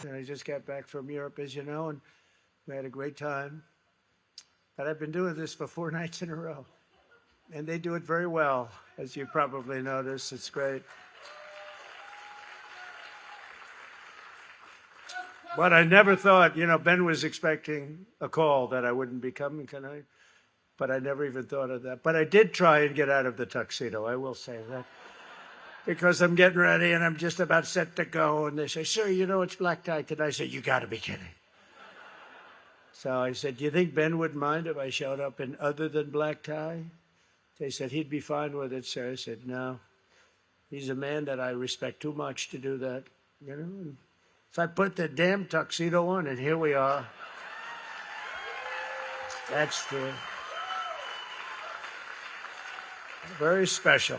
And I just got back from Europe, as you know, and we had a great time. But I've been doing this for 4 nights in a row, and they do it very well, as you probably noticed. It's great. But I never thought, Ben was expecting a call that I wouldn't be coming tonight, but I never even thought of that. But I did try and get out of the tuxedo, I will say that. Because I'm getting ready and I'm just about set to go. And they say, sir, it's black tie tonight. I said, you got to be kidding. So I said, do you think Ben would mind if I showed up in other than black tie? They said, he'd be fine with it, sir. I said, no. He's a man that I respect too much to do that, And so I put the damn tuxedo on, and here we are. That's true. Very special.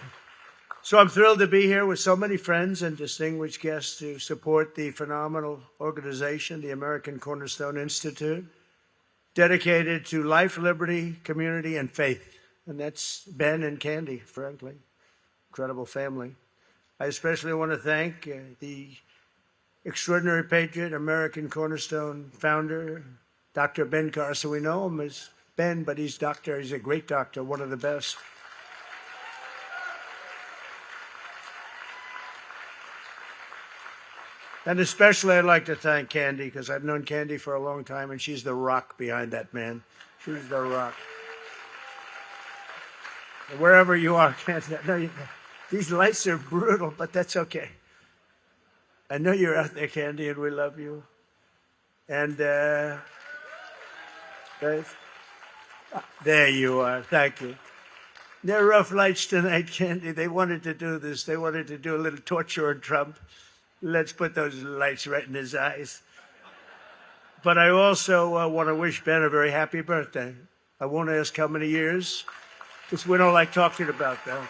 So I'm thrilled to be here with so many friends and distinguished guests to support the phenomenal organization, the American Cornerstone Institute, dedicated to life, liberty, community, and faith. And that's Ben and Candy, frankly. Incredible family. I especially want to thank the extraordinary patriot, American Cornerstone founder, Dr. Ben Carson. We know him as Ben, but he's doctor. He's a great doctor, one of the best. And especially I'd like to thank Candy, because I've known Candy for a long time, and she's the rock behind that man. She's the rock. And wherever you are, Candy, I know these lights are brutal, but that's okay. I know you're out there, Candy, and we love you. And there you are. Thank you. They're rough lights tonight, Candy. They wanted to do this. They wanted to do a little torture on Trump. Let's put those lights right in his eyes. But I also want to wish Ben a very happy birthday. I won't ask how many years, because we don't like talking about that.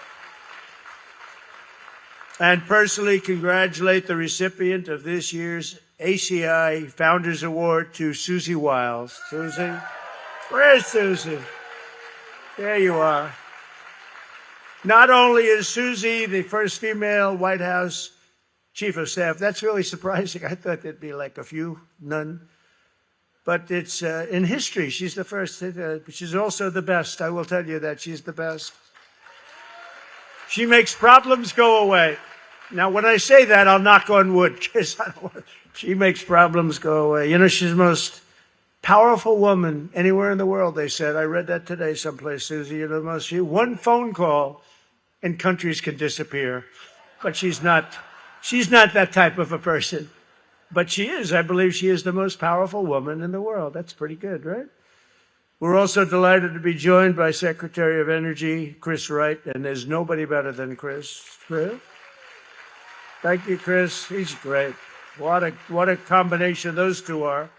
And personally congratulate the recipient of this year's ACI Founders Award to Susie Wiles. Susie? Where's Susie? There you are. Not only is Susie the first female White House Chief of Staff. That's really surprising. I thought there'd be like a few, none. But it's in history. She's the first. She's also the best. I will tell you that she's the best. She makes problems go away. Now, when I say that, I'll knock on wood, because she makes problems go away. She's the most powerful woman anywhere in the world, they said. I read that today someplace, Susie. One phone call and countries can disappear. But she's not that type of a person. But she is. I believe she is the most powerful woman in the world. That's pretty good, right? We're also delighted to be joined by Secretary of Energy, Chris Wright, and there's nobody better than Chris. Chris? Thank you, Chris. He's great. What a combination those two are.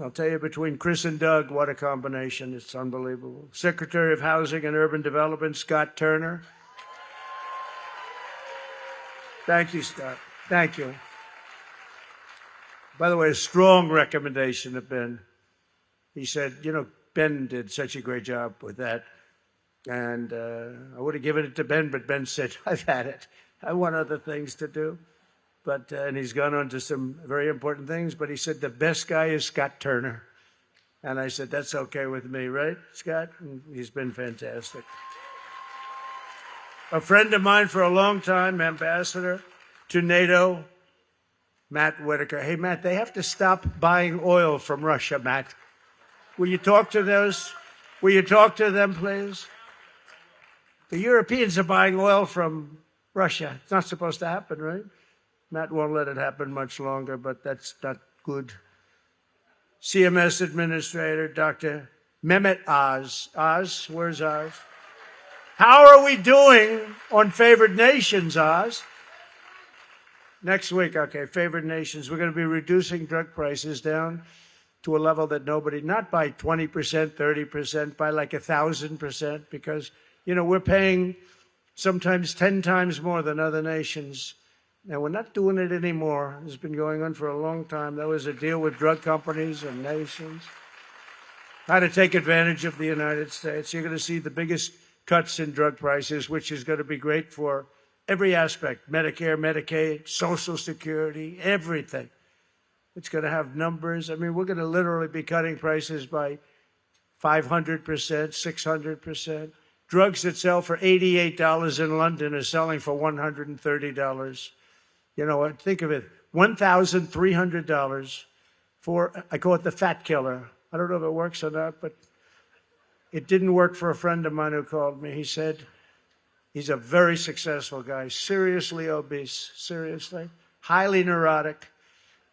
I'll tell you, between Chris and Doug, what a combination. It's unbelievable. Secretary of Housing and Urban Development, Scott Turner. Thank you, Scott. Thank you. By the way, a strong recommendation of Ben. He said, Ben did such a great job with that. And I would have given it to Ben, but Ben said, I've had it. I want other things to do. And he's gone on to some very important things, but he said the best guy is Scott Turner. And I said, that's okay with me, right, Scott? And he's been fantastic. A friend of mine for a long time, ambassador to NATO, Matt Whitaker. Hey, Matt, they have to stop buying oil from Russia, Matt. Will you talk to those? Will you talk to them, please? The Europeans are buying oil from Russia. It's not supposed to happen, right? Matt won't let it happen much longer, but that's not good. CMS Administrator, Dr. Mehmet Oz. Oz, where's Oz? How are we doing on favored nations, Oz? Next week, okay, favored nations. We're going to be reducing drug prices down to a level that nobody, not by 20%, 30%, by like 1,000%, because, we're paying sometimes 10 times more than other nations. Now, we're not doing it anymore. It's been going on for a long time. That was a deal with drug companies and nations. How to take advantage of the United States. You're going to see the biggest cuts in drug prices, which is going to be great for every aspect, Medicare, Medicaid, Social Security, everything. It's going to have numbers. I mean, we're going to literally be cutting prices by 500%, 600%. Drugs that sell for $88 in London are selling for $130. You know, think of it, $1,300 for, I call it the fat killer. I don't know if it works or not, but it didn't work for a friend of mine who called me. He said he's a very successful guy, seriously obese, seriously, highly neurotic,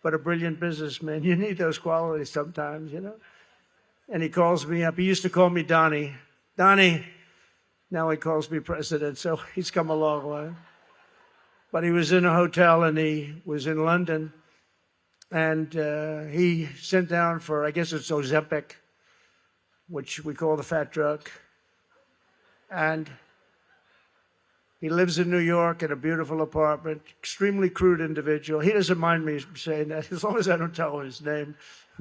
but a brilliant businessman. You need those qualities sometimes, you know. And he calls me up. He used to call me Donnie. Donnie. Now he calls me President, so he's come a long way. But he was in a hotel, and he was in London, and he sent down for, I guess it's Ozempic, which we call the fat drug. And he lives in New York in a beautiful apartment, extremely crude individual. He doesn't mind me saying that, as long as I don't tell him his name,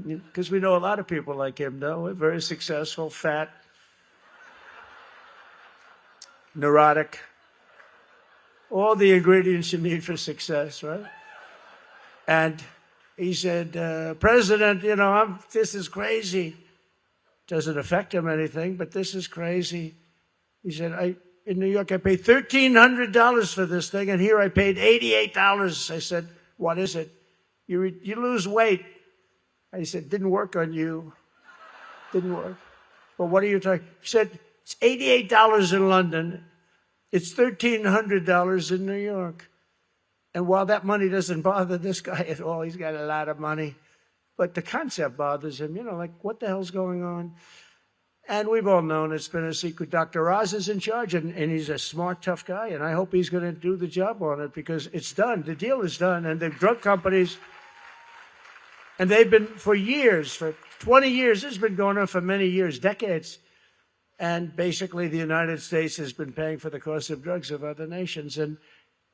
because we know a lot of people like him, though, very successful, fat, neurotic, all the ingredients you need for success, right? And he said, President, you know, this is crazy. Doesn't affect him anything, but this is crazy. He said, in New York, I paid $1,300 for this thing, and here I paid $88. I said, what is it? You lose weight. I said, didn't work on you. Didn't work. But what are you talking? He said, it's $88 in London. It's $1,300 in New York. And while that money doesn't bother this guy at all, he's got a lot of money, but the concept bothers him, you know, like, what the hell's going on? And we've all known it's been a secret. Dr. Oz is in charge, and he's a smart, tough guy, and I hope he's going to do the job on it, because it's done. The deal is done, and the drug companies, and they've been for years, for 20 years, this has been going on for many years, decades. And basically, the United States has been paying for the cost of drugs of other nations, and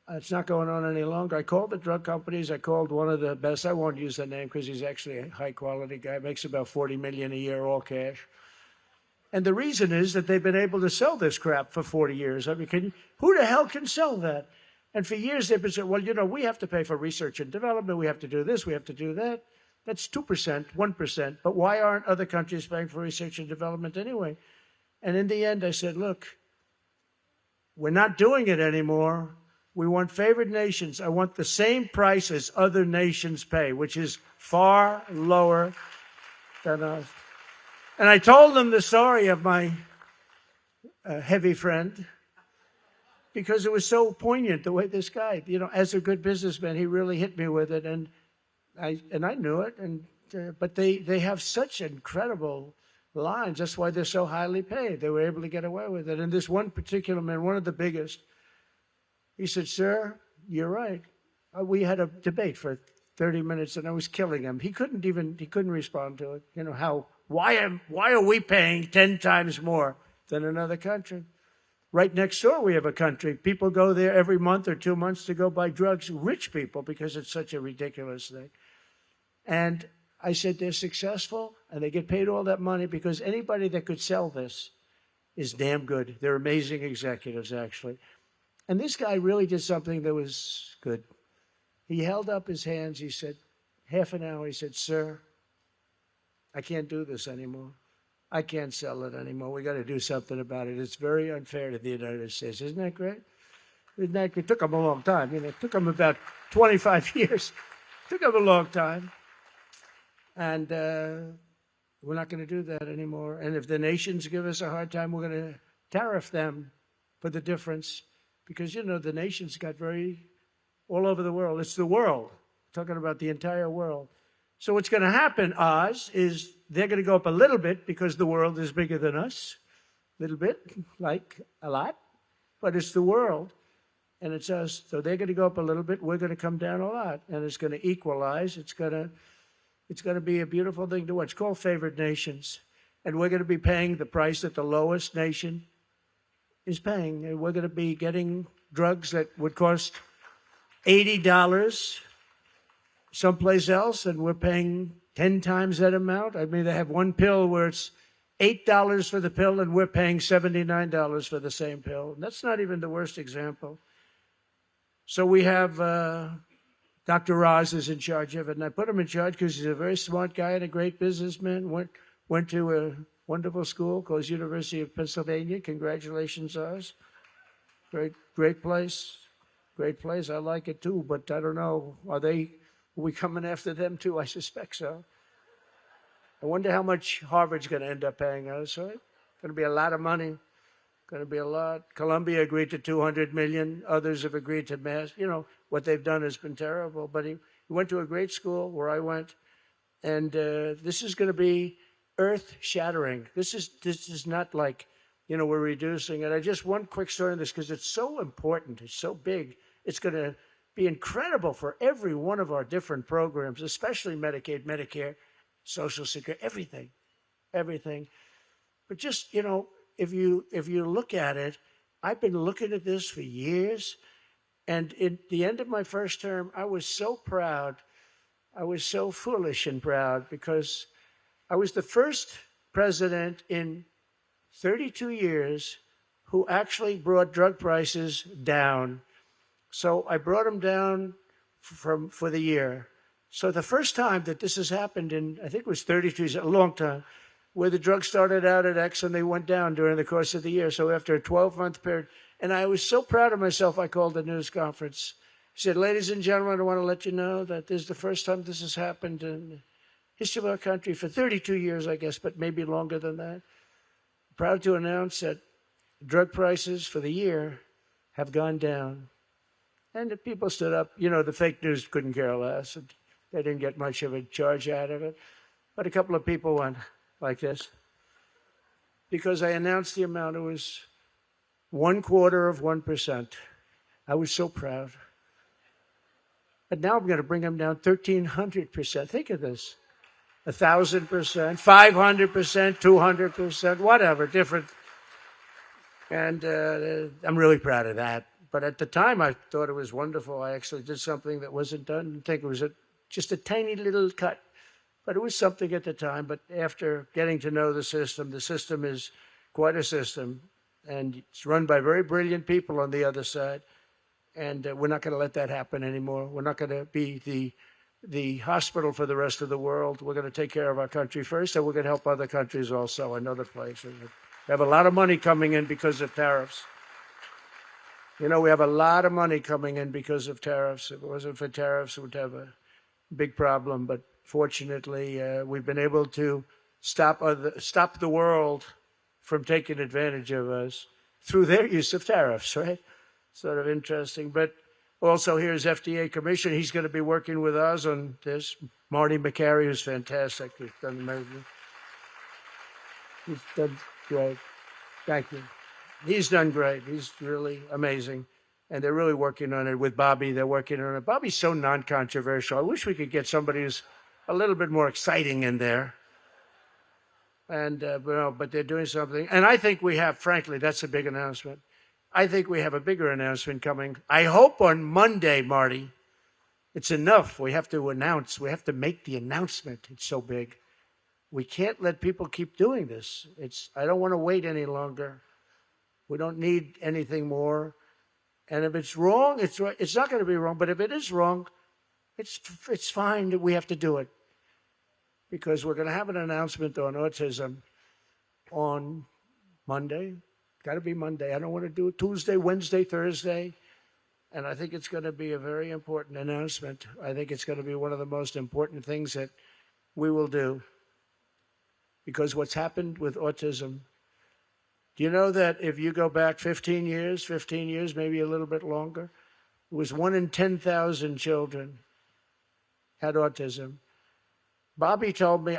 it's not going on any longer. I called the drug companies. I called one of the best. I won't use the name because he's actually a high-quality guy. Makes about $40 million a year, all cash. And the reason is that they've been able to sell this crap for 40 years. I mean, who the hell can sell that? And for years, they've been saying, well, you know, we have to pay for research and development. We have to do this. We have to do that. That's 2%, 1%. But why aren't other countries paying for research and development anyway? And in the end, I said, look, we're not doing it anymore. We want favored nations. I want the same price as other nations pay, which is far lower than us. And I told them the story of my heavy friend, because it was so poignant the way this guy, you know, as a good businessman, he really hit me with it. And I knew it. But they have such incredible lines. That's why they're so highly paid. They were able to get away with it. And this one particular man, one of the biggest, he said, sir, you're right. We had a debate for 30 minutes, and I was killing him. He couldn't respond to it. You know, why are we paying 10 times more than another country? Right next door, we have a country. People go there every month or 2 months to go buy drugs, rich people, because it's such a ridiculous thing. And I said, they're successful, and they get paid all that money because anybody that could sell this is damn good. They're amazing executives, actually. And this guy really did something that was good. He held up his hands. He said, half an hour, he said, sir, I can't do this anymore. I can't sell it anymore. We got to do something about it. It's very unfair to the United States. Isn't that great? Isn't that great? It took him a long time. You know, it took him about 25 years. It took him a long time. And we're not going to do that anymore. And if the nations give us a hard time, we're going to tariff them for the difference. Because, you know, the nations got all over the world. It's the world. We're talking about the entire world. So what's going to happen, Oz, is they're going to go up a little bit because the world is bigger than us. A little bit, like a lot. But it's the world. And it's us. So they're going to go up a little bit. We're going to come down a lot. And it's going to equalize. It's going to be a beautiful thing to watch. It's called favored nations. And we're going to be paying the price that the lowest nation is paying. And we're going to be getting drugs that would cost $80 someplace else, and we're paying 10 times that amount. I mean, they have one pill where it's $8 for the pill, and we're paying $79 for the same pill. And that's not even the worst example. So we have Dr. Roz is in charge of it, and I put him in charge because he's a very smart guy and a great businessman. Went to a wonderful school called University of Pennsylvania. Congratulations, Oz. Great place. Great place. I like it too, but I don't know. Are we coming after them too? I suspect so. I wonder how much Harvard's going to end up paying us, right? Going to be a lot of money. Going to be a lot. Columbia agreed to $200 million. Others have agreed to mass. You know, what they've done has been terrible. But he went to a great school where I went. And this is going to be earth-shattering. This is not like, you know, we're reducing it. One quick story on this, because it's so important. It's so big. It's going to be incredible for every one of our different programs, especially Medicaid, Medicare, Social Security, everything. But just, you know, if you look at it, I've been looking at this for years, and at the end of my first term, I was so proud. I was so foolish and proud, because I was the first president in 32 years who actually brought drug prices down. So I brought them down for the year. So the first time that this has happened in, I think it was 32 years, a long time, where the drugs started out at X and they went down during the course of the year. So after a 12-month period, and I was so proud of myself, I called a news conference. I said, ladies and gentlemen, I want to let you know that this is the first time this has happened in the history of our country for 32 years, I guess, but maybe longer than that. Proud to announce that drug prices for the year have gone down. And the people stood up. You know, the fake news couldn't care less. And they didn't get much of a charge out of it. But a couple of people went like this. Because I announced the amount. It was 0.25%. I was so proud. But now I'm going to bring them down 1,300%. Think of this. 1,000%, 500%, 200%, whatever, different. And I'm really proud of that. But at the time, I thought it was wonderful. I actually did something that wasn't done. I didn't think it was just a tiny little cut. But it was something at the time. But after getting to know the system is quite a system. And it's run by very brilliant people on the other side. And we're not going to let that happen anymore. We're not going to be the hospital for the rest of the world. We're going to take care of our country first, and we're going to help other countries also in other places. We have a lot of money coming in because of tariffs. You know, we have a lot of money coming in because of tariffs. If it wasn't for tariffs, we'd have a big problem. But fortunately, we've been able to stop the world from taking advantage of us through their use of tariffs, right? Sort of interesting. But also, here's FDA Commissioner. He's going to be working with us on this. Marty McCary, who's fantastic. He's done amazing. He's done great. Thank you. He's done great. He's really amazing. And they're really working on it with Bobby. They're working on it. Bobby's so non-controversial. I wish we could get somebody who's a little bit more exciting in there. And but they're doing something. And I think we have, frankly, that's a big announcement. I think we have a bigger announcement coming. I hope on Monday, Marty. It's enough. We have to announce. We have to make the announcement. It's so big. We can't let people keep doing this. I don't want to wait any longer. We don't need anything more. And if it's wrong, it's right. It's not going to be wrong. But if it is wrong, it's fine that we have to do it. Because we're going to have an announcement on autism on Monday. Got to be Monday. I don't want to do it Tuesday, Wednesday, Thursday. And I think it's going to be a very important announcement. I think it's going to be one of the most important things that we will do. Because what's happened with autism, do you know that if you go back 15 years, maybe a little bit longer, it was 1 in 10,000 children had autism. Bobby told me,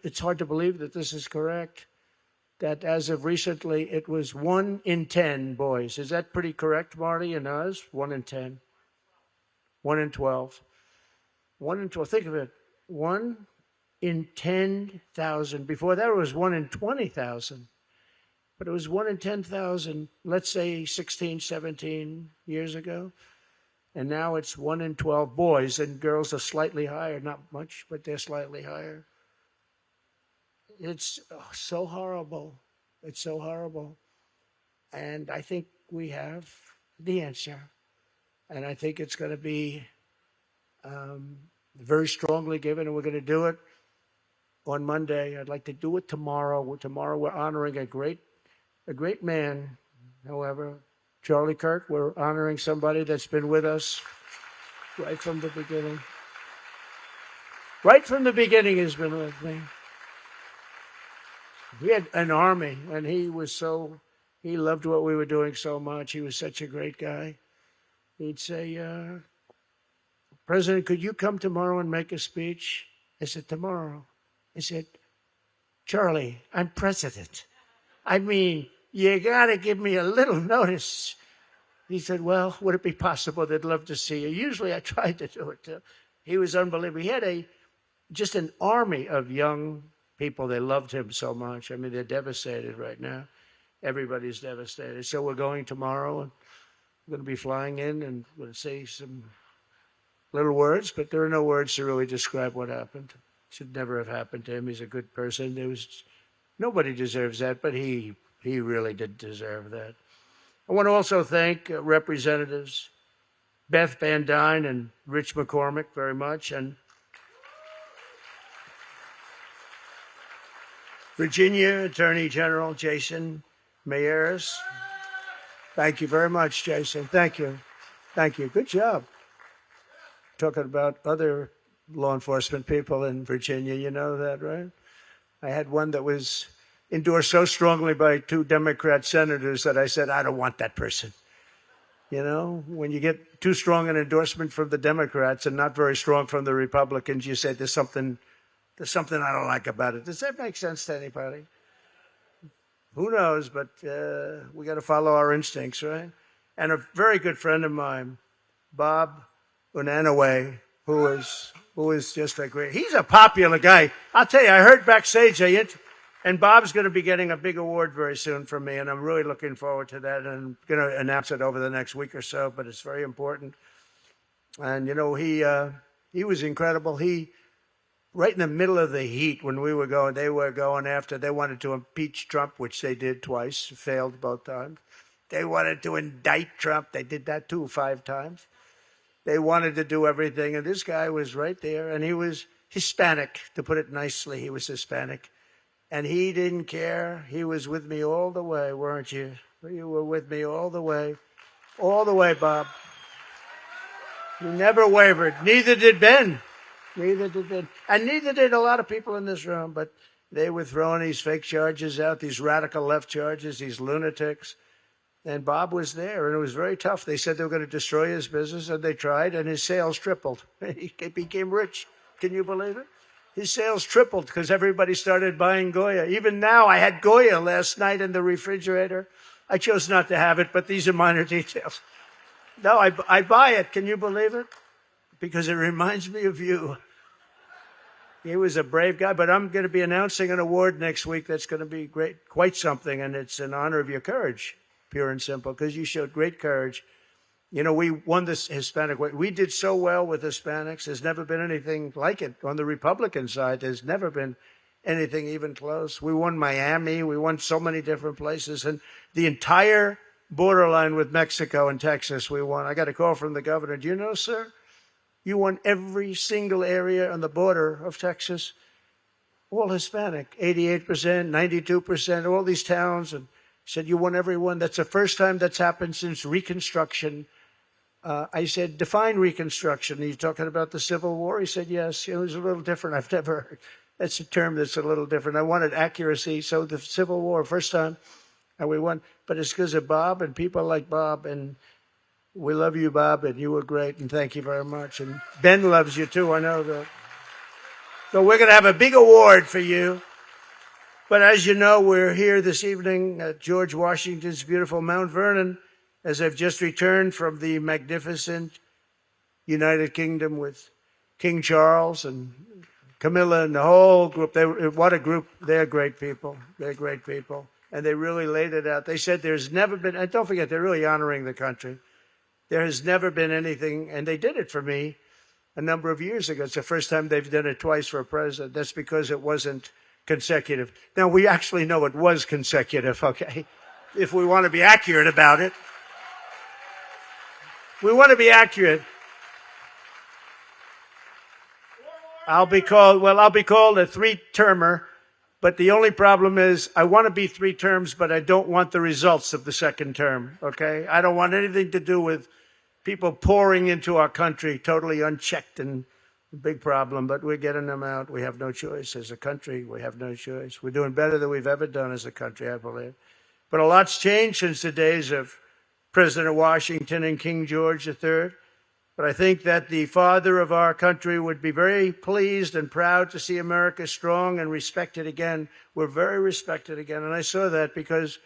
it's hard to believe that this is correct, that as of recently, it was 1 in 10 boys. Is that pretty correct, Marty and us? 1 in 10. 1 in 12. 1 in 12. Think of it. 1 in 10,000. Before that, it was 1 in 20,000. but it was 1 in 10,000, let's say 16, 17 years ago. And now it's 1 in 12 boys, and girls are slightly higher, not much, but they're slightly higher. It's so horrible. It's so horrible. And I think we have the answer. And I think it's going to be very strongly given, and we're going to do it on Monday. I'd like to do it tomorrow. Tomorrow we're honoring a great man, however, Charlie Kirk. We're honoring somebody that's been with us right from the beginning. Right from the beginning has been with me. We had an army, and he loved what we were doing so much. He was such a great guy. He'd say, President, could you come tomorrow and make a speech? I said, tomorrow. He said, Charlie, I'm president. I mean, you got to give me a little notice. He said, well, would it be possible? They'd love to see you. Usually I tried to do it too. He was unbelievable. He had just an army of young people. They loved him so much. I mean, they're devastated right now. Everybody's devastated. So we're going tomorrow, and we're going to be flying in, and we'll say some little words, but there are no words to really describe what happened. Should never have happened to him. He's a good person. Nobody deserves that, but he really did deserve that. I want to also thank Representatives Beth Van Dyne and Rich McCormick very much, and Virginia Attorney General Jason Mayeris. Thank you very much, Jason. Thank you. Thank you. Good job. Talking about other law enforcement people in Virginia, you know that, right? I had one that was endorsed so strongly by 2 Democrat senators that I said, I don't want that person. You know, when you get too strong an endorsement from the Democrats and not very strong from the Republicans, you say there's something I don't like about it. Does that make sense to anybody? Who knows, but we got to follow our instincts, right? And a very good friend of mine, Bob Unanaway, who is just a great, he's a popular guy. I'll tell you, I heard backstage, and Bob's going to be getting a big award very soon from me, and I'm really looking forward to that, and I'm going to announce it over the next week or so, but it's very important. And, you know, he was incredible. Right in the middle of the heat when we were going, they wanted to impeach Trump, which they did twice, failed both times. They wanted to indict Trump. They did that too 5 times. They wanted to do everything, and this guy was right there, and he was Hispanic, to put it nicely. He was Hispanic, and he didn't care. He was with me all the way, weren't you? You were with me all the way, Bob. You never wavered. Neither did Ben. And neither did a lot of people in this room, but they were throwing these fake charges out, these radical left charges, these lunatics. And Bob was there, and it was very tough. They said they were going to destroy his business, and they tried, and his sales tripled. He became rich. Can you believe it? His sales tripled because everybody started buying Goya. Even now, I had Goya last night in the refrigerator. I chose not to have it, but these are minor details. No, I buy it. Can you believe it? Because it reminds me of you. He was a brave guy, but I'm going to be announcing an award next week that's going to be great, quite something, and it's in honor of your courage. Pure and simple, because you showed great courage. You know, we won this Hispanic way. We did so well with Hispanics. There's never been anything like it. On the Republican side, there's never been anything even close. We won Miami. We won so many different places. And the entire borderline with Mexico and Texas, we won. I got a call from the governor. Do you know, sir? You won every single area on the border of Texas. All Hispanic. 88%, 92%, all these towns. And said, you won every one. That's the first time that's happened since Reconstruction. I said, define Reconstruction. Are you talking about the Civil War? He said, yes. It was a little different. I've never heard. That's a term that's a little different. I wanted accuracy. So the Civil War, first time, and we won. But it's because of Bob and people like Bob. And we love you, Bob, and you were great. And thank you very much. And Ben loves you, too. I know that. So we're going to have a big award for you. But as you know, we're here this evening at George Washington's beautiful Mount Vernon, as I've just returned from the magnificent United Kingdom with King Charles and Camilla and the whole group. What a group. They're great people. They're great people. and they really laid it out. They said there's never been, and don't forget, they're really honoring the country. There has never been anything, and they did it for me a number of years ago. It's the first time they've done it twice for a president. That's because it wasn't consecutive. Now, we actually know it was consecutive, okay? If we want to be accurate about it. We want to be accurate. I'll be called a three-termer, but the only problem is I want to be 3 terms, but I don't want the results of the second term, okay? I don't want anything to do with people pouring into our country totally unchecked, and a big problem, but we're getting them out. We have no choice as a country. We have no choice. We're doing better than we've ever done as a country, I believe. But a lot's changed since the days of President Washington and King George III. But I think that the father of our country would be very pleased and proud to see America strong and respected again. We're very respected again. And I saw that because,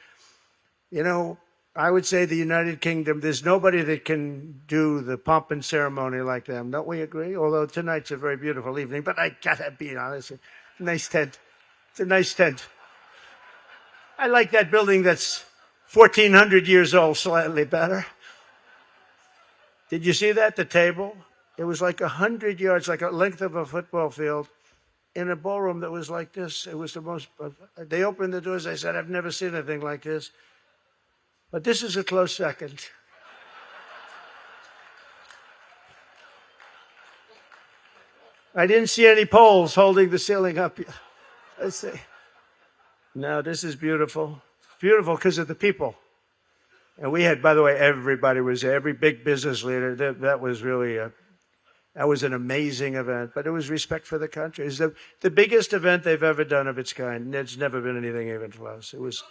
you know, I would say the United Kingdom, there's nobody that can do the pomp and ceremony like them. Don't we agree? Although tonight's a very beautiful evening, but I gotta be honest, it's a nice tent. It's a nice tent. I like that building that's 1,400 years old, slightly better. Did you see that, the table? It was like 100 yards, like a length of a football field, in a ballroom that was like this. It was the most, they opened the doors, I said, I've never seen anything like this. But this is a close second. I didn't see any poles holding the ceiling up. Let's see. No, this is beautiful. Beautiful because of the people. And we had, by the way, everybody was there, every big business leader. That was really that was an amazing event. But it was respect for the country. It was the biggest event they've ever done of its kind. There's never been anything even close. It was.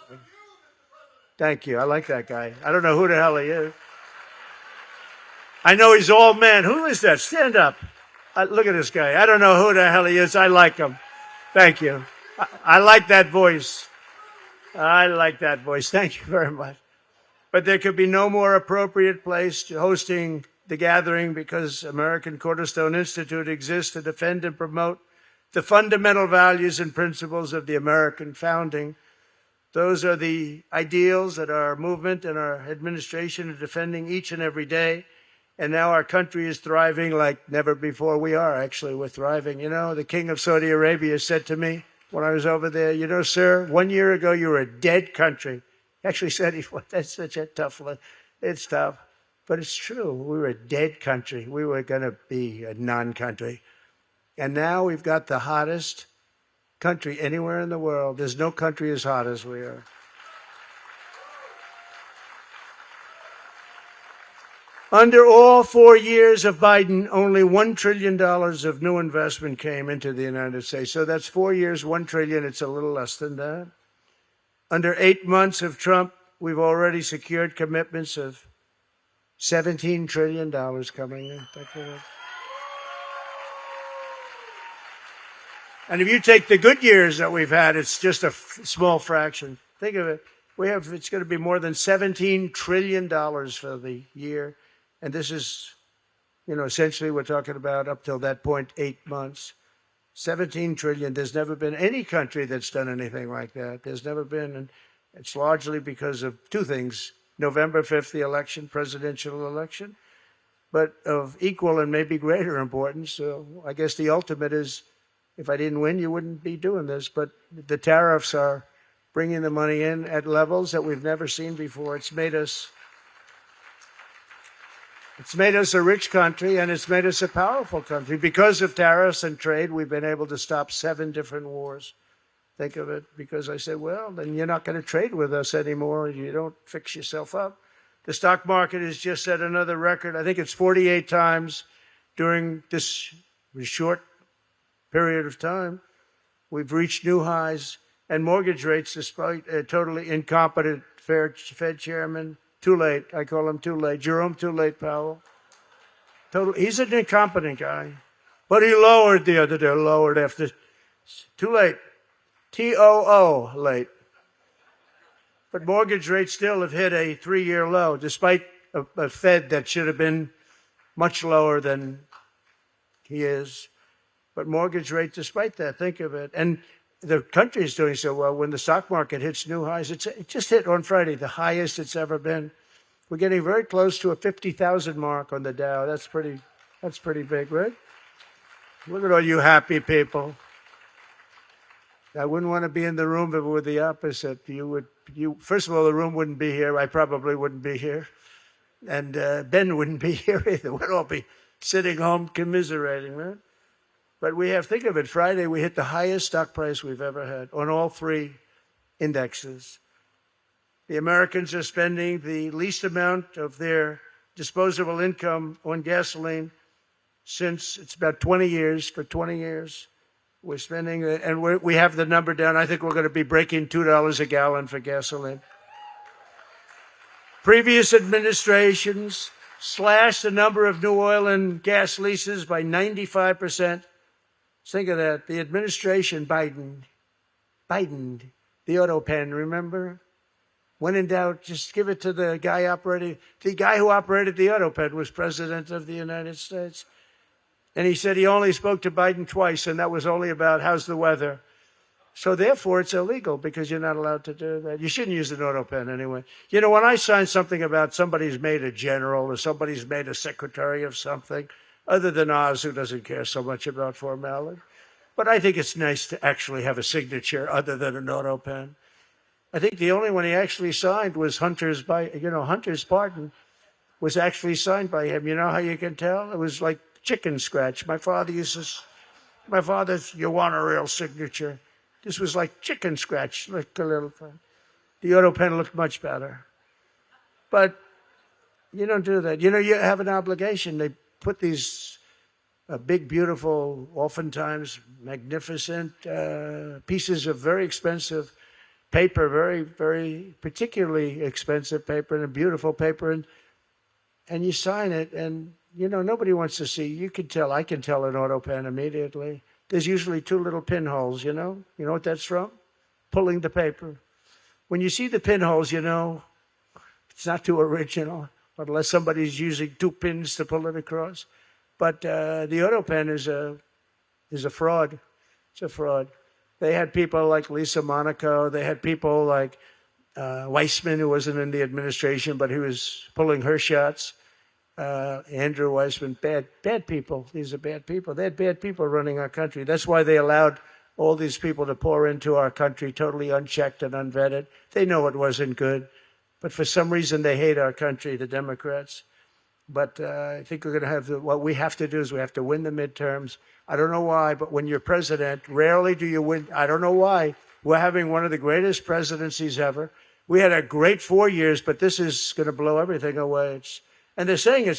Thank you. I like that guy. I don't know who the hell he is. I know he's all man. Who is that? Stand up. Look at this guy. I don't know who the hell he is. I like him. Thank you. I like that voice. I like that voice. Thank you very much. But there could be no more appropriate place to hosting the gathering because American Cornerstone Institute exists to defend and promote the fundamental values and principles of the American founding. Those are the ideals that our movement and our administration are defending each and every day. And now our country is thriving like never before. We are, actually. We're thriving. You know, the King of Saudi Arabia said to me when I was over there, you know, sir, 1 year ago you were a dead country. Actually said, that's such a tough one. It's tough, but it's true. We were a dead country. We were going to be a non-country. And now we've got the hottest country anywhere in the world. There's no country as hot as we are. Under all 4 years of Biden, only $1 trillion of new investment came into the United States. So that's 4 years, $1 trillion. It's a little less than that. Under 8 months of Trump, we've already secured commitments of $17 trillion coming in. And if you take the good years that we've had, it's just a small fraction. Think of it. It's going to be more than $17 trillion for the year. And this is, you know, essentially we're talking about up till that point, 8 months. 17 trillion. There's never been any country that's done anything like that. There's never been, and it's largely because of 2 things. November 5th, the election, presidential election, but of equal and maybe greater importance. So I guess the ultimate is, if I didn't win, you wouldn't be doing this. But the tariffs are bringing the money in at levels that we've never seen before. It's made us a rich country, and it's made us a powerful country. Because of tariffs and trade, we've been able to stop 7 different wars. Think of it, because I said, well, then you're not going to trade with us anymore. You don't fix yourself up. The stock market has just set another record. I think it's 48 times during this short period of time. We've reached new highs. And mortgage rates, despite a totally incompetent Fed chairman, too late. I call him too late. Jerome Too Late Powell. He's an incompetent guy. But he lowered the other day, lowered after. Too late. T-O-O, late. But mortgage rates still have hit a 3-year low, despite a Fed that should have been much lower than he is. But mortgage rates, despite that, think of it. And the country is doing so well, when the stock market hits new highs. It just hit on Friday, the highest it's ever been. We're getting very close to a 50,000 mark on the Dow. That's pretty big, right? Look at all you happy people. I wouldn't want to be in the room if it were the opposite. First of all, the room wouldn't be here. I probably wouldn't be here. And Ben wouldn't be here either. We'd all be sitting home commiserating, right? But think of it, Friday we hit the highest stock price we've ever had on all three indexes. The Americans are spending the least amount of their disposable income on gasoline since it's about 20 years. For 20 years, we're spending, and we have the number down. I think we're going to be breaking $2 a gallon for gasoline. Previous administrations slashed the number of new oil and gas leases by 95%. Think of that. The administration, Biden, the auto pen, remember? When in doubt, just give it to the guy operating. The guy who operated the auto pen was president of the United States. And he said he only spoke to Biden twice, and that was only about how's the weather. So therefore, it's illegal because you're not allowed to do that. You shouldn't use an auto pen anyway. You know, when I sign something about somebody's made a general or somebody's made a secretary of something, other than Oz, who doesn't care so much about formality. But I think it's nice to actually have a signature other than an auto pen. I think the only one he actually signed was Hunter's pardon was actually signed by him. You know how you can tell? It was like chicken scratch. My father's, you want a real signature. This was like chicken scratch, like a little thing. The auto pen looked much better. But you don't do that. You know, you have an obligation. They put these big, beautiful, oftentimes magnificent pieces of very expensive paper, very, very particularly expensive paper and a beautiful paper, and you sign it, and, you know, nobody wants to see. You can tell. I can tell an auto pen immediately. There's usually two little pinholes, you know? You know what that's from? Pulling the paper. When you see the pinholes, you know it's not too original, unless somebody's using two pins to pull it across. But the auto pen is a fraud. It's a fraud. They had people like Lisa Monaco. They had people like Weissman, who wasn't in the administration, but he was pulling her shots. Andrew Weissman, bad people. These are bad people. They had bad people running our country. That's why they allowed all these people to pour into our country totally unchecked and unvetted. They know it wasn't good, but for some reason they hate our country, the Democrats. But I think we're going to have what we have to do is we have to win the midterms. I don't know why, but when you're president, rarely do you win. I don't know why. We're having one of the greatest presidencies ever. We had a great 4 years, but this is going to blow everything away. And they're saying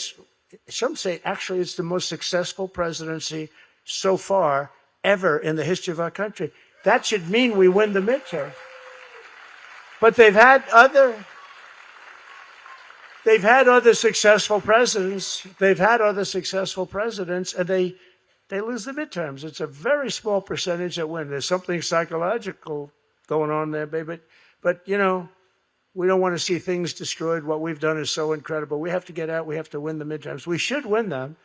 some say actually it's the most successful presidency so far ever in the history of our country. That should mean we win the midterm. But they've had other successful presidents. They've had other successful presidents, and they lose the midterms. It's a very small percentage that win. There's something psychological going on there, baby. But you know, we don't want to see things destroyed. What we've done is so incredible. We have to get out. We have to win the midterms. We should win them.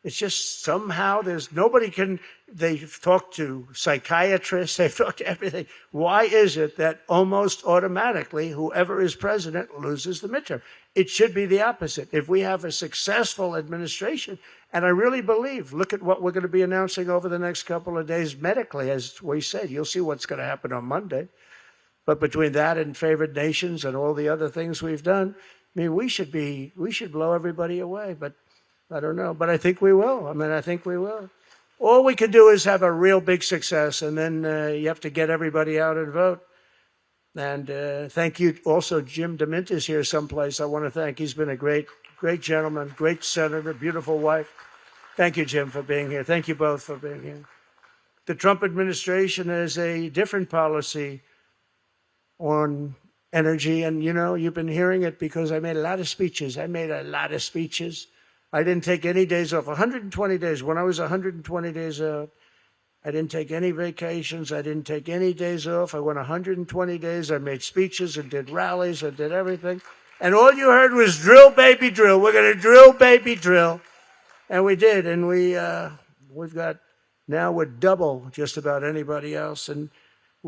It's just somehow they've talked to psychiatrists, they've talked to everything. Why is it that almost automatically whoever is president loses the midterm? It should be the opposite. If we have a successful administration, and I really believe, look at what we're going to be announcing over the next couple of days medically, as we said. You'll see what's going to happen on Monday. But between that and favored nations and all the other things we've done, I mean, we should blow everybody away. But I don't know. But I think we will. I think we will. All we can do is have a real big success, and then you have to get everybody out and vote. And thank you. Also, Jim DeMint is here someplace. I want to thank. He's been a great gentleman, great senator, beautiful wife. Thank you, Jim, for being here. Thank you both for being here. The Trump administration has a different policy on energy. And, you know, you've been hearing it because I made a lot of speeches. I didn't take any days off. 120 days. When I was 120 days out, I didn't take any vacations. I didn't take any days off. I went 120 days. I made speeches and did rallies. I did everything. And all you heard was drill, baby, drill. We're going to drill, baby, drill. And we did. And we've got, now we're double just about anybody else. And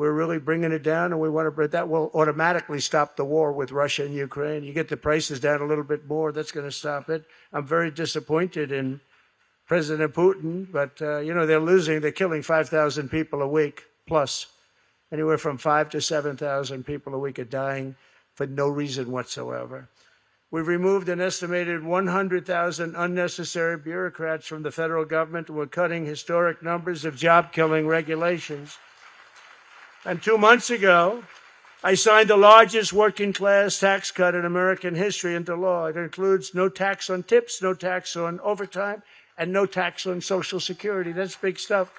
we're really bringing it down, and we want to bring that will automatically stop the war with Russia and Ukraine. You get the prices down a little bit more, that's going to stop it. I'm very disappointed in President Putin, but, they're losing. They're killing 5,000 people a week plus. Anywhere from 5,000 to 7,000 people a week are dying for no reason whatsoever. We've removed an estimated 100,000 unnecessary bureaucrats from the federal government, and we're cutting historic numbers of job-killing regulations. And 2 months ago, I signed the largest working-class tax cut in American history into law. It includes no tax on tips, no tax on overtime, and no tax on Social Security. That's big stuff.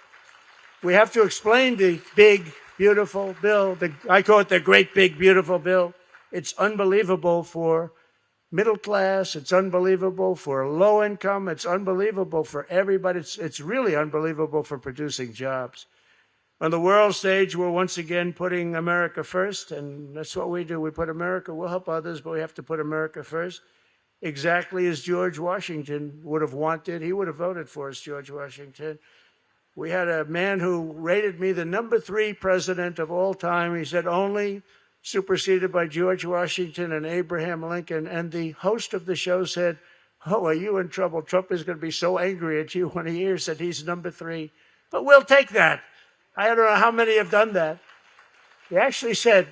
We have to explain the big, beautiful bill. I call it the great, big, beautiful bill. It's unbelievable for middle class. It's unbelievable for low income. It's unbelievable for everybody. It's really unbelievable for producing jobs. On the world stage, we're once again putting America first, and that's what we do. We put America. We'll help others, but we have to put America first. Exactly as George Washington would have wanted. He would have voted for us, George Washington. We had a man who rated me the number 3 president of all time. He said only superseded by George Washington and Abraham Lincoln. And the host of the show said, "Oh, are you in trouble? Trump is going to be so angry at you when he hears that he's number 3. But we'll take that. I don't know how many have done that. He actually said,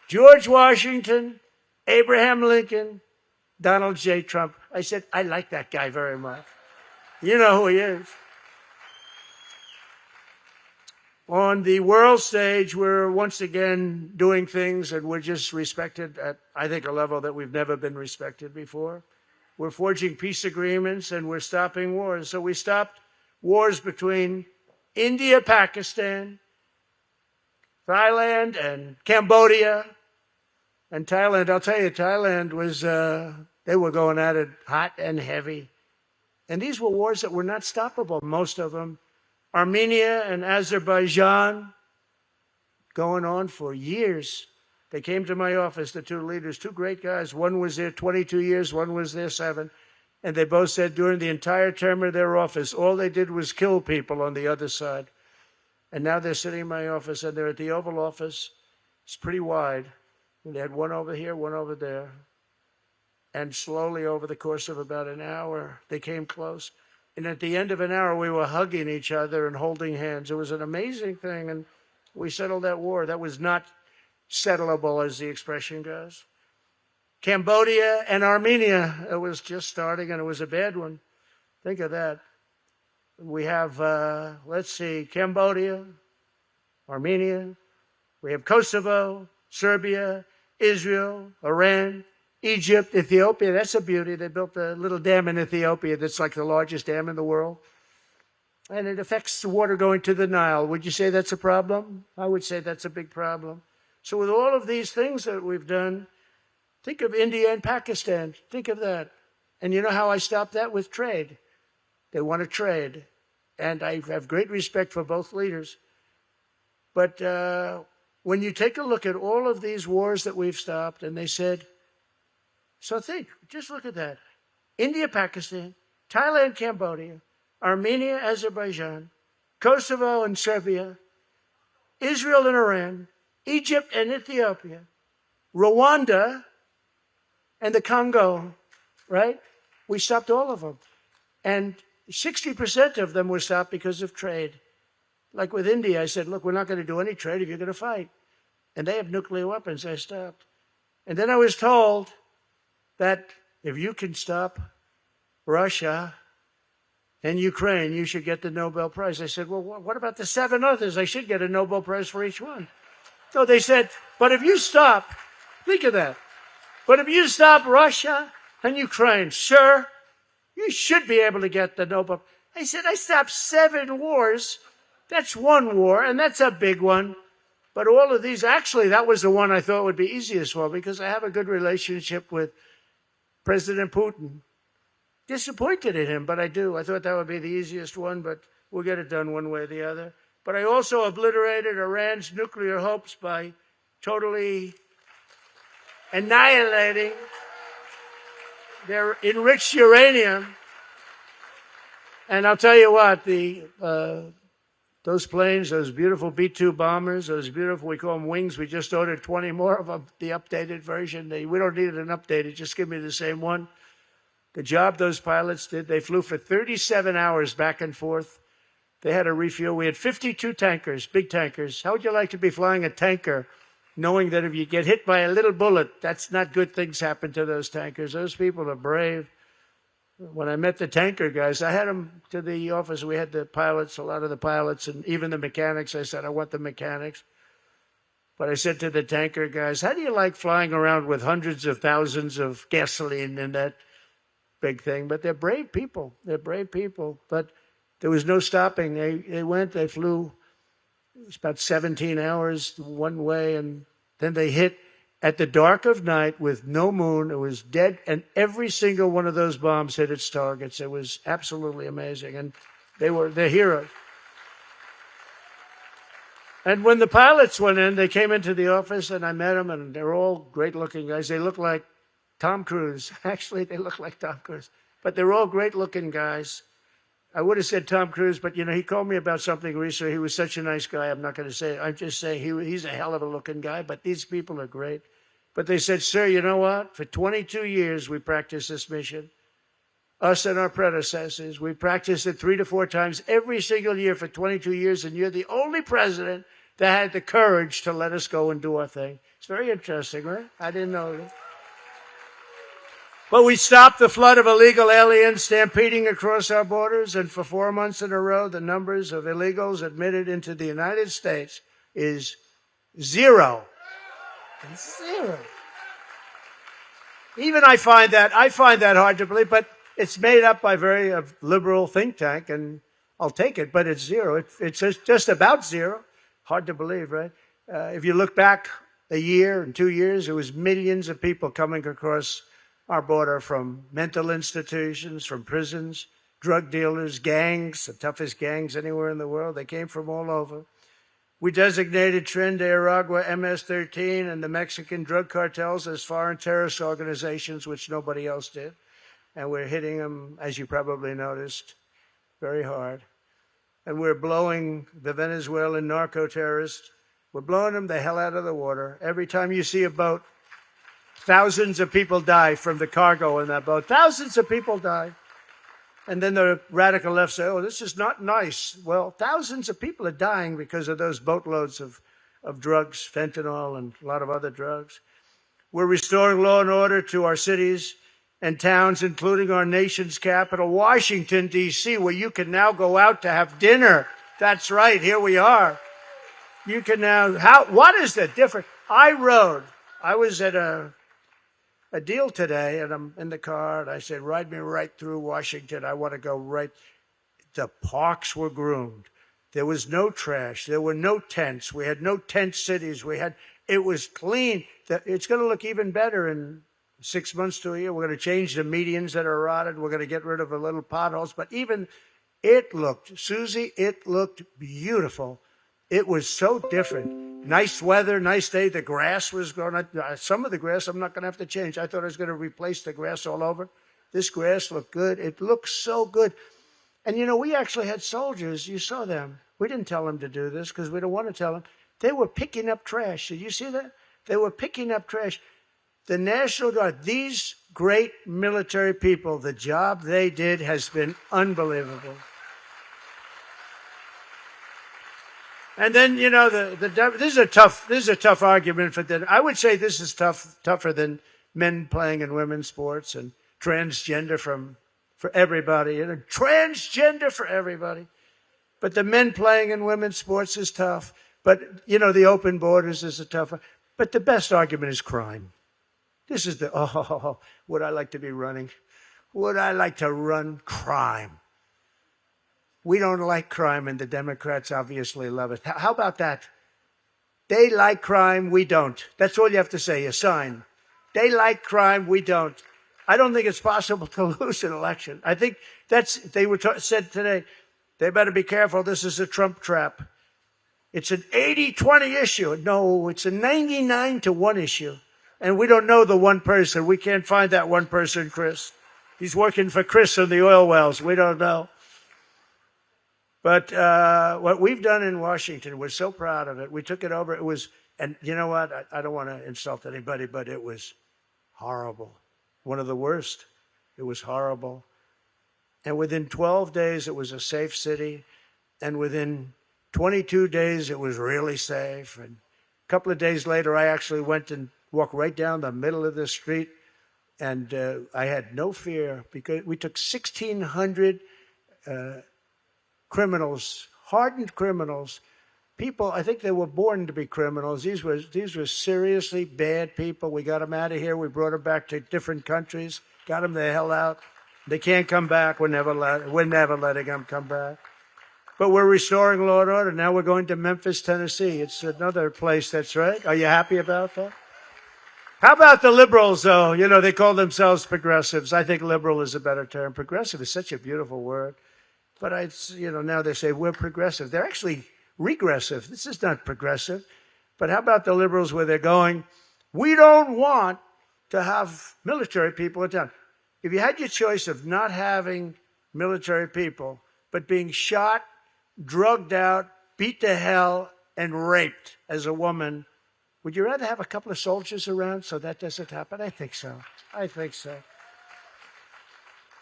George Washington, Abraham Lincoln, Donald J. Trump. I said, I like that guy very much. You know who he is. On the world stage, we're once again doing things, and we're just respected at, I think, a level that we've never been respected before. We're forging peace agreements, and we're stopping wars. So we stopped wars between India, Pakistan, Thailand, and Cambodia. And Thailand, I'll tell you, Thailand was, they were going at it hot and heavy. And these were wars that were not stoppable, most of them. Armenia and Azerbaijan, going on for years. They came to my office, the 2 leaders, 2 great guys. One was there 22 years, one was there 7. And they both said during the entire term of their office, all they did was kill people on the other side. And now they're sitting in my office, and they're at the Oval Office. It's pretty wide. And they had one over here, one over there. And slowly, over the course of about an hour, they came close. And at the end of an hour, we were hugging each other and holding hands. It was an amazing thing, and we settled that war. That was not settleable, as the expression goes. Cambodia and Armenia, it was just starting, and it was a bad one. Think of that. We have, Cambodia, Armenia. We have Kosovo, Serbia, Israel, Iran, Egypt, Ethiopia. That's a beauty. They built a little dam in Ethiopia that's like the largest dam in the world. And it affects the water going to the Nile. Would you say that's a problem? I would say that's a big problem. So with all of these things that we've done, think of India and Pakistan. Think of that. And you know how I stopped that? With trade. They want to trade. And I have great respect for both leaders. But when you take a look at all of these wars that we've stopped, and they said, so just look at that. India, Pakistan, Thailand, Cambodia, Armenia, Azerbaijan, Kosovo and Serbia, Israel and Iran, Egypt and Ethiopia, Rwanda, and the Congo, right? We stopped all of them. And 60% of them were stopped because of trade. Like with India, I said, look, we're not going to do any trade if you're going to fight. And they have nuclear weapons. I stopped. And then I was told that if you can stop Russia and Ukraine, you should get the Nobel Prize. I said, well, what about the 7 others? I should get a Nobel Prize for each one. So they said, but if you stop, think of that. But if you stop Russia and Ukraine, sir, you should be able to get the Nobel. I said, I stopped 7 wars. That's one war, and that's a big one. But all of these, actually, that was the one I thought would be easiest for, because I have a good relationship with President Putin. Disappointed in him, but I do. I thought that would be the easiest one, but we'll get it done one way or the other. But I also obliterated Iran's nuclear hopes by totally annihilating their enriched uranium. And I'll tell you what, the Those planes, those beautiful B-2 bombers, those beautiful, we call them wings. We just ordered 20 more of them, the updated version. We don't need an updated, just give me the same one. The job those pilots did, they flew for 37 hours back and forth. They had a refuel. We had 52 tankers, big tankers. How would you like to be flying a tanker knowing that if you get hit by a little bullet, that's not good things happen to those tankers? Those people are brave. When I met the tanker guys, I had them to the office. We had the pilots, a lot of the pilots, and even the mechanics. I said, I want the mechanics. But I said to the tanker guys, how do you like flying around with hundreds of thousands of gasoline in that big thing? But they're brave people. They're brave people. But there was no stopping. They flew. It was about 17 hours one way, and then they hit at the dark of night with no moon. It was dead, and every single one of those bombs hit its targets. It was absolutely amazing, and they're heroes. And when the pilots went in, they came into the office, and I met them, and they're all great-looking guys. They look like Tom Cruise. Actually, they look like Tom Cruise. But they're all great-looking guys. I would have said Tom Cruise, but, he called me about something recently. He was such a nice guy. I'm not going to say it. I'm just saying he's a hell of a looking guy, but these people are great. But they said, sir, you know what? For 22 years, we practiced this mission. Us and our predecessors. We practiced it 3 to 4 times every single year for 22 years, and you're the only president that had the courage to let us go and do our thing. It's very interesting, right? I didn't know that. But we stopped the flood of illegal aliens stampeding across our borders, and for 4 months in a row, the numbers of illegals admitted into the United States is 0. 0. Even I find that hard to believe, but it's made up by very liberal think tank, and I'll take it, but it's 0. It's just about 0. Hard to believe, right? If you look back a year and 2 years, there was millions of people coming across our border from mental institutions, from prisons, drug dealers, gangs, the toughest gangs anywhere in the world. They came from all over. We designated Tren de Aragua, MS-13, and the Mexican drug cartels as foreign terrorist organizations, which nobody else did. And we're hitting them, as you probably noticed, very hard. And we're blowing the Venezuelan narco-terrorists. We're blowing them the hell out of the water. Every time you see a boat, thousands of people die from the cargo in that boat. Thousands of people die. And then the radical left say, oh, this is not nice. Well, thousands of people are dying because of those boatloads of drugs, fentanyl, and a lot of other drugs. We're restoring law and order to our cities and towns, including our nation's capital, Washington, D.C., where you can now go out to have dinner. That's right, here we are. You can now, what is the difference? I was at a deal today, and I'm in the car, and I said, ride me right through Washington. I want to go right. The parks were groomed. There was no trash. There were no tents. We had no tent cities. It was clean. It's going to look even better in 6 months to a year. We're going to change the medians that are rotted. We're going to get rid of the little potholes. But even it looked, Susie, it looked beautiful. It was so different. Nice weather, nice day. The grass was growing. Some of the grass I'm not going to have to change. I thought I was going to replace the grass all over. This grass looked good. It looked so good. And, we actually had soldiers. You saw them. We didn't tell them to do this because we don't want to tell them. They were picking up trash. Did you see that? They were picking up trash. The National Guard, these great military people, the job they did has been unbelievable. And then, this is a tough argument for them. I would say this is tougher than men playing in women's sports and transgender for everybody. Transgender for everybody. But the men playing in women's sports is tough. But, the open borders is a tough one. But the best argument is crime. This is would I like to be running? Would I like to run crime? We don't like crime, and the Democrats obviously love it. How about that? They like crime, we don't. That's all you have to say, a sign. They like crime, we don't. I don't think it's possible to lose an election. I think said today, they better be careful, this is a Trump trap. It's an 80-20 issue. No, it's a 99-1 issue. And we don't know the one person. We can't find that one person, Chris. He's working for Chris in the oil wells. We don't know. But what we've done in Washington, we're so proud of it. We took it over. It was, and you know what? I don't want to insult anybody, but it was horrible. One of the worst. It was horrible. And within 12 days, it was a safe city. And within 22 days, it was really safe. And a couple of days later, I actually went and walked right down the middle of the street. And I had no fear because we took 1,600 criminals, hardened criminals, people, I think they were born to be criminals. These were seriously bad people. We got them out of here. We brought them back to different countries, got them the hell out. They can't come back. We're never letting them come back. But we're restoring law and order. Now we're going to Memphis, Tennessee. It's another place that's right. Are you happy about that? How about the liberals, though? You know, they call themselves progressives. I think liberal is a better term. Progressive is such a beautiful word. But now they say we're progressive. They're actually regressive. This is not progressive. But how about the liberals where they're going, we don't want to have military people in town. If you had your choice of not having military people, but being shot, drugged out, beat to hell, and raped as a woman, would you rather have a couple of soldiers around so that doesn't happen? I think so. I think so.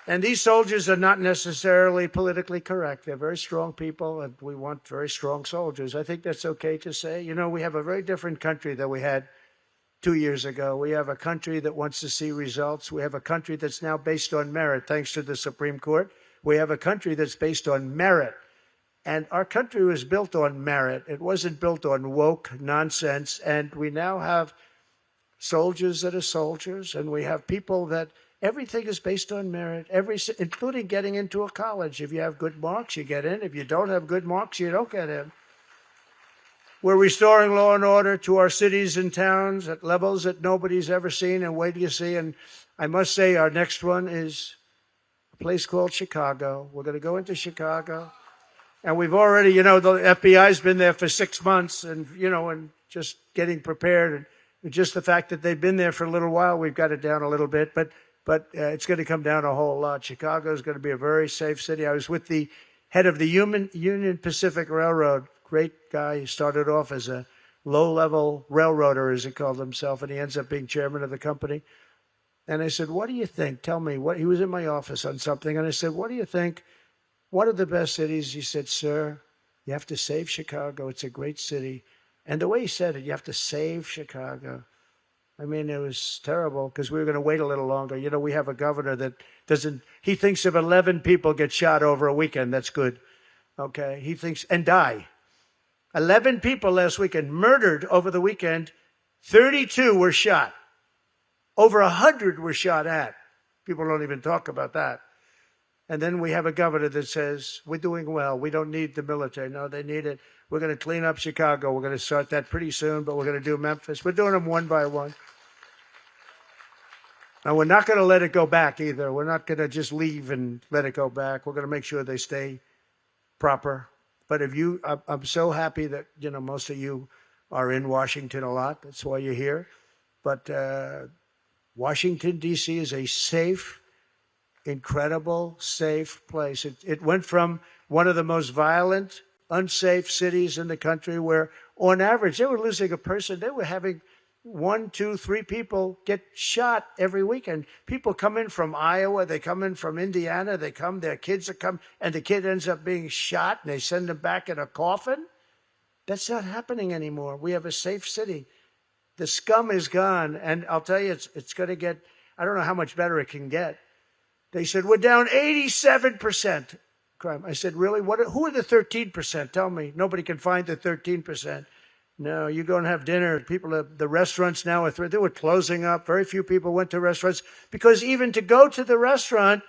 And these soldiers are not necessarily politically correct. They're very strong people, and we want very strong soldiers. I think that's okay to say. You know, we have a very different country than we had 2 years ago. We have a country that wants to see results. We have a country that's now based on merit, thanks to the Supreme Court. We have a country that's based on merit. And our country was built on merit. It wasn't built on woke nonsense. And we now have soldiers that are soldiers, and we have people that everything is based on merit, including getting into a college. If you have good marks, you get in. If you don't have good marks, you don't get in. We're restoring law and order to our cities and towns at levels that nobody's ever seen, and wait till you see. And I must say, our next one is a place called Chicago. We're going to go into Chicago. And we've already, the FBI's been there for 6 months and just getting prepared. And just the fact that they've been there for a little while, we've got it down a little bit. But it's going to come down a whole lot. Chicago is going to be a very safe city. I was with the head of the Union Pacific Railroad, great guy. He started off as a low-level railroader, as he called himself, and he ends up being chairman of the company. And I said, what do you think? Tell me. He was in my office on something, and I said, what do you think? What are the best cities? He said, sir, you have to save Chicago. It's a great city. And the way he said it, you have to save Chicago. I mean, it was terrible because we were going to wait a little longer. We have a governor that he thinks if 11 people get shot over a weekend, that's good. Okay? He thinks, and die. 11 people last weekend murdered over the weekend. 32 were shot. Over 100 were shot at. People don't even talk about that. And then we have a governor that says, we're doing well. We don't need the military. No, they need it. We're going to clean up Chicago. We're going to start that pretty soon, but we're going to do Memphis. We're doing them one by one. And we're not going to let it go back either. We're not going to just leave and let it go back. We're going to make sure they stay proper. But I'm so happy that, most of you are in Washington a lot. That's why you're here. But Washington, D.C. is a safe, incredible, safe place. It went from one of the most violent, unsafe cities in the country where, on average, they were losing a person. They were having 1, 2, 3 people get shot every weekend. People come in from Iowa. They come in from Indiana. Their kids are come, and the kid ends up being shot, and they send them back in a coffin. That's not happening anymore. We have a safe city. The scum is gone, and I'll tell you, it's going to get, I don't know how much better it can get. They said, we're down 87% crime. I said, really? Who are the 13%? Tell me. Nobody can find the 13%. No, you go and have dinner. The restaurants now they were closing up. Very few people went to restaurants because even to go to the restaurant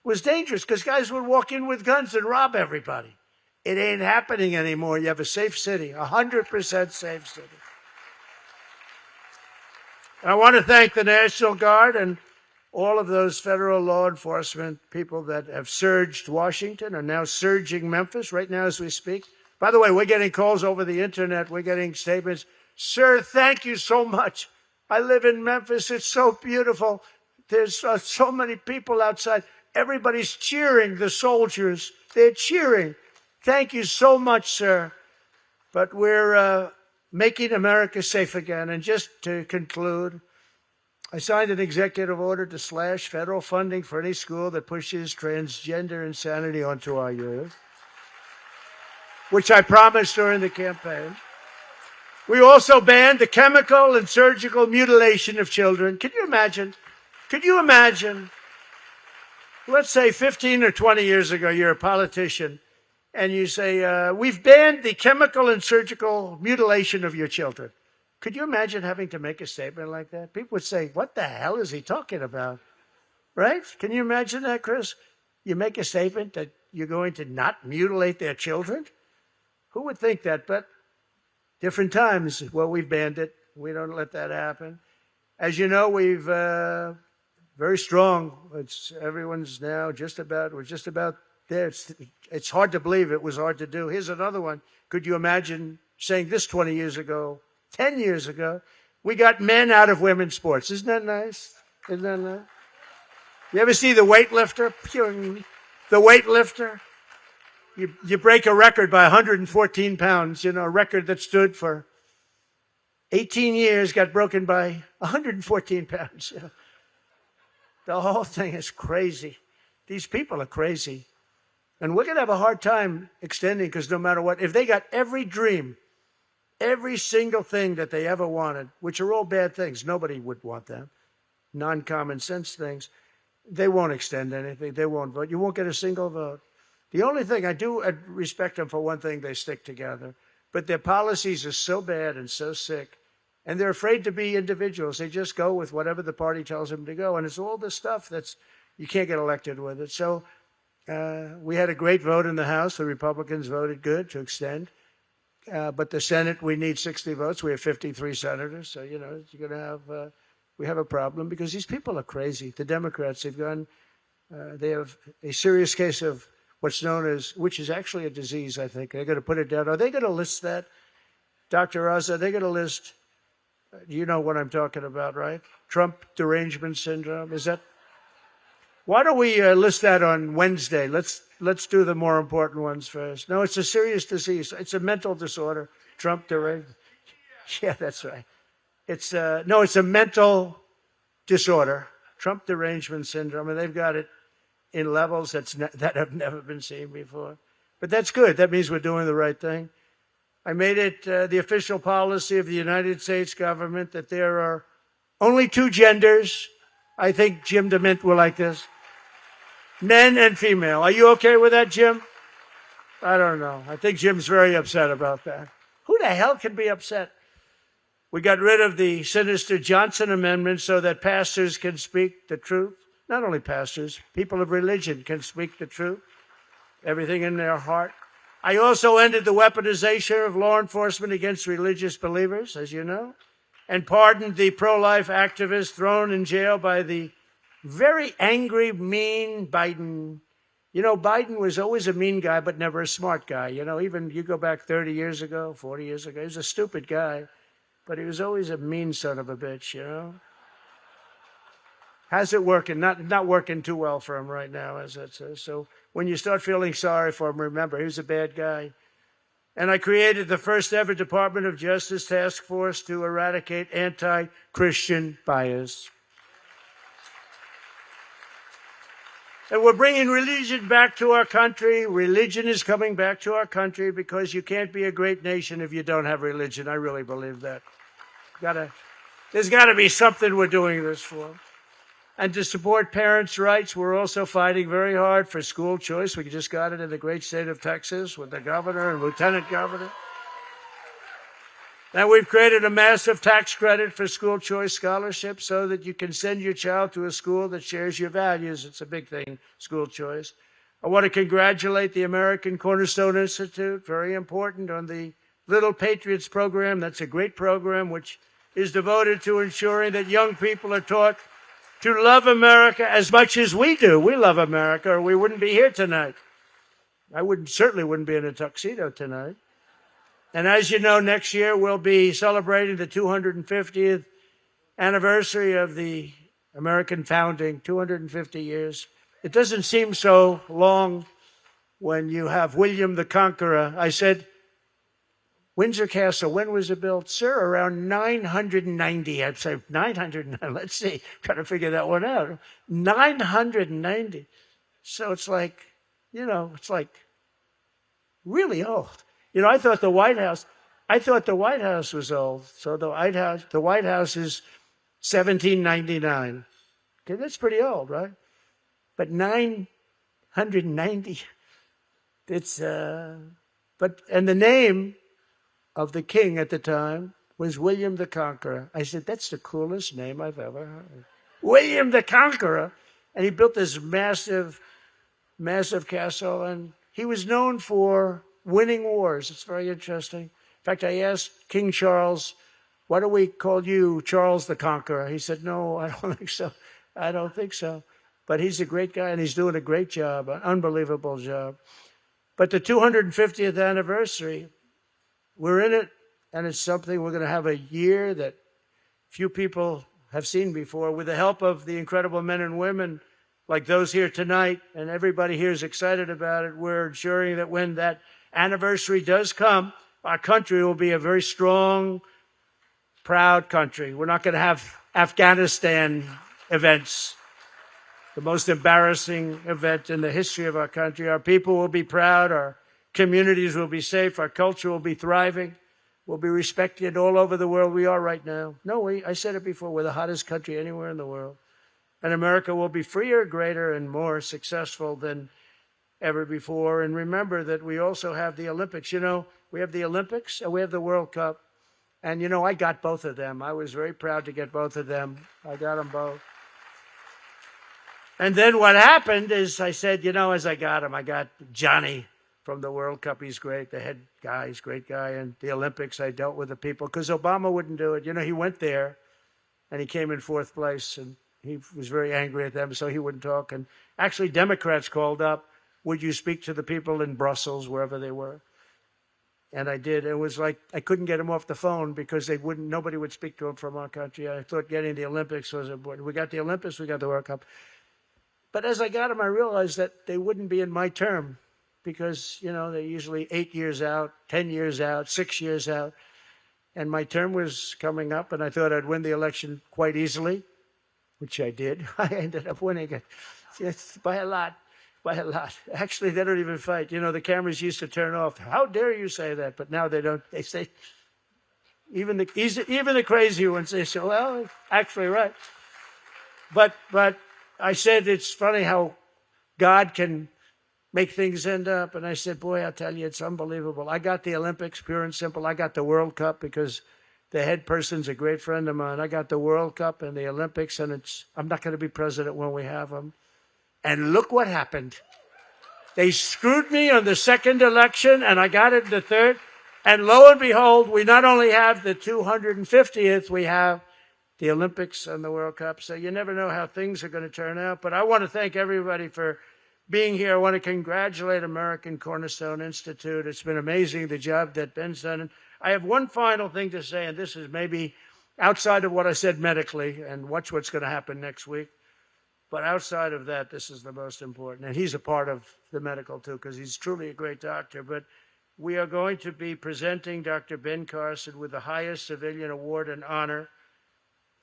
was dangerous because guys would walk in with guns and rob everybody. It ain't happening anymore. You have a safe city, 100% safe city. I want to thank the National Guard and all of those federal law enforcement people that have surged Washington are now surging Memphis right now as we speak. By the way, we're getting calls over the internet. We're getting statements. Sir, thank you so much. I live in Memphis. It's so beautiful. There's so many people outside. Everybody's cheering the soldiers. They're cheering. Thank you so much, sir. But we're making America safe again. And just to conclude, I signed an executive order to slash federal funding for any school that pushes transgender insanity onto our youth, which I promised during the campaign. We also banned the chemical and surgical mutilation of children. Can you imagine? Could you imagine? Let's say 15 or 20 years ago, you're a politician, and you say, we've banned the chemical and surgical mutilation of your children. Could you imagine having to make a statement like that? People would say, what the hell is he talking about? Right? Can you imagine that, Chris? You make a statement that you're going to not mutilate their children? Who would think that? But different times, well, we've banned it. We don't let that happen. As you know, we've very strong. Everyone's now we're just about there. It's hard to believe it was hard to do. Here's another one. Could you imagine saying this 20 years ago, 10 years ago? We got men out of women's sports. Isn't that nice? Isn't that nice? You ever see the weightlifter? The weightlifter? You break a record by 114 pounds, a record that stood for 18 years got broken by 114 pounds. The whole thing is crazy. These people are crazy. And we're going to have a hard time extending because no matter what, if they got every dream, every single thing that they ever wanted, which are all bad things, nobody would want them, non-common sense things, they won't extend anything. They won't vote. You won't get a single vote. The only thing I respect them for one thing, they stick together. But their policies are so bad and so sick. And they're afraid to be individuals. They just go with whatever the party tells them to go. And it's all this stuff you can't get elected with it. So we had a great vote in the House. The Republicans voted good to extend. But the Senate, we need 60 votes. We have 53 senators. So, you're going to we have a problem because these people are crazy. The Democrats, they have a serious case of what's known as, which is actually a disease, I think. They're going to put it down. Are they going to list that? Dr. Oz, are they going to list, you know what I'm talking about, right? Trump derangement syndrome, is that? Why don't we list that on Wednesday? Let's do the more important ones first. No, it's a serious disease. It's a mental disorder. Trump derangement. Yeah, that's right. It's a mental disorder. Trump derangement syndrome, and they've got it in levels that have never been seen before. But that's good. That means we're doing the right thing. I made it the official policy of the United States government that there are only two genders. I think Jim DeMint will like this. Men and female. Are you okay with that, Jim? I don't know. I think Jim's very upset about that. Who the hell can be upset? We got rid of the sinister Johnson Amendment so that pastors can speak the truth. Not only pastors, people of religion can speak the truth, everything in their heart. I also ended the weaponization of law enforcement against religious believers, as you know, and pardoned the pro-life activists thrown in jail by the very angry, mean Biden. Biden was always a mean guy, but never a smart guy. Even you go back 30 years ago, 40 years ago, he was a stupid guy, but he was always a mean son of a bitch, How's it working? Not working too well for him right now, as that says. So when you start feeling sorry for him, remember, he was a bad guy. And I created the first ever Department of Justice task force to eradicate anti-Christian bias. And we're bringing religion back to our country. Religion is coming back to our country because you can't be a great nation if you don't have religion. I really believe that. There's got to be something we're doing this for. And to support parents' rights, we're also fighting very hard for school choice. We just got it in the great state of Texas with the governor and lieutenant governor. And we've created a massive tax credit for school choice scholarships so that you can send your child to a school that shares your values. It's a big thing, school choice. I want to congratulate the American Cornerstone Institute, very important, on the Little Patriots program. That's a great program which is devoted to ensuring that young people are taught to love America as much as we do. We love America, or we wouldn't be here tonight. I certainly wouldn't be in a tuxedo tonight. And as you know, next year we'll be celebrating the 250th anniversary of the American founding, 250 years. It doesn't seem so long, when you have William the Conqueror. I said, Windsor Castle, when was it built? Sir, around 990. I'd say 990. Let's see. Trying to figure that one out. 990. So it's like, it's like really old. I thought the White House was old. So the White House is 1799. Okay, that's pretty old, right? But 990. And the name of the king at the time was William the Conqueror. I said, that's the coolest name I've ever heard. William the Conqueror. And he built this massive castle, and he was known for winning wars. It's very interesting. In fact, I asked King Charles, why do we call you Charles the Conqueror? He said, no, I don't think so. I don't think so. But he's a great guy, and he's doing a great job, an unbelievable job. But the 250th anniversary, we're in it, and it's something we're going to have a year that few people have seen before. With the help of the incredible men and women like those here tonight, and everybody here is excited about it, we're ensuring that when that anniversary does come, our country will be a very strong, proud country. We're not going to have Afghanistan events, the most embarrassing event in the history of our country. Our people will be proud. Our communities will be safe. Our culture will be thriving. We'll be respected all over the world. We are right now. I said it before, we're the hottest country anywhere in the world. And America will be freer, greater, and more successful than ever before. And remember that we also have the Olympics. We have the Olympics and we have the World Cup. And, I got both of them. I was very proud to get both of them. I got them both. And then what happened is I said, as I got him, I got Johnny from the World Cup. He's great. The head guy, he's a great guy. And the Olympics, I dealt with the people because Obama wouldn't do it. He went there and he came in fourth place and he was very angry at them, so he wouldn't talk. And actually, Democrats called up, would you speak to the people in Brussels, wherever they were? And I did. It was like I couldn't get him off the phone because nobody would speak to him from our country. I thought getting the Olympics was important. We got the Olympics, we got the World Cup. But as I got him, I realized that they wouldn't be in my term because, they're usually 8 years out, 10 years out, 6 years out. And my term was coming up, and I thought I'd win the election quite easily, which I did. I ended up winning it by a lot. Actually, they don't even fight. The cameras used to turn off. How dare you say that? But now they don't. They say, even the crazy ones, they say, well, actually right. But I said, it's funny how God can make things end up. And I said, boy, I'll tell you, it's unbelievable. I got the Olympics, pure and simple. I got the World Cup because the head person's a great friend of mine. I got the World Cup and the Olympics, and I'm not going to be president when we have them. And look what happened. They screwed me on the second election, and I got it in the third. And lo and behold, we not only have the 250th, we have the Olympics and the World Cup. So you never know how things are going to turn out. But I want to thank everybody for being here. I want to congratulate American Cornerstone Institute. It's been amazing, the job that Ben's done. And I have one final thing to say, and this is maybe outside of what I said medically, and watch what's going to happen next week. But outside of that, this is the most important. And he's a part of the medical, too, because he's truly a great doctor. But we are going to be presenting Dr. Ben Carson with the highest civilian award and honor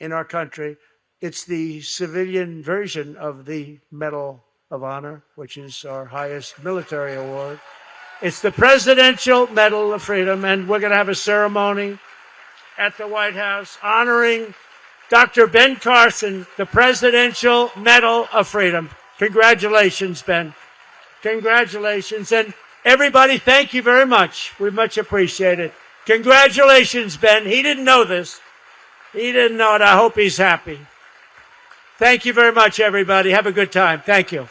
in our country. It's the civilian version of the Medal of Honor, which is our highest military award. It's the Presidential Medal of Freedom, and we're going to have a ceremony at the White House honoring Dr. Ben Carson, the Presidential Medal of Freedom. Congratulations, Ben. Congratulations. And everybody, thank you very much. We much appreciate it. Congratulations, Ben. He didn't know this. He didn't know it. I hope he's happy. Thank you very much, everybody. Have a good time. Thank you.